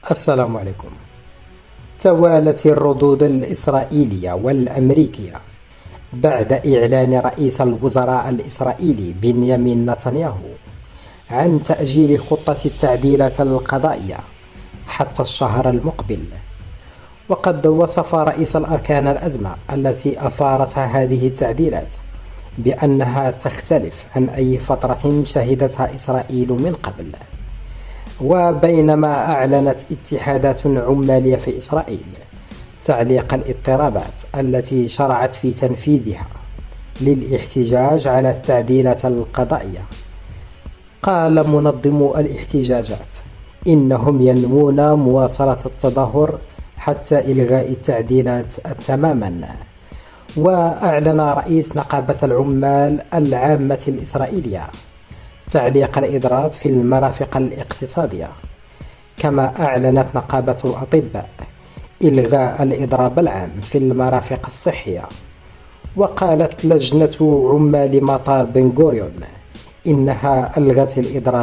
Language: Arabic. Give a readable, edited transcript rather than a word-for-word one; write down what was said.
السلام عليكم. توالت الردود الإسرائيلية والأمريكية بعد إعلان رئيس الوزراء الإسرائيلي بنيامين نتنياهو عن تأجيل خطة التعديلات القضائية حتى الشهر المقبل. وقد وصف رئيس الأركان الأزمة التي أثارتها هذه التعديلات بأنها تختلف عن أي فترة شهدتها إسرائيل من قبل. وبينما أعلنت اتحادات عمالية في إسرائيل تعليق الاضطرابات التي شرعت في تنفيذها للاحتجاج على التعديلات القضائية، قال منظمو الاحتجاجات إنهم ينوون مواصلة التظاهر حتى إلغاء التعديلات تماما. وأعلن رئيس نقابة العمال العامة الإسرائيلية تعليق الإضراب في المرافق الاقتصادية، كما أعلنت نقابة الأطباء إلغاء الإضراب العام في المرافق الصحية. وقالت لجنة عمال مطار بن غوريون إنها ألغت الإضراب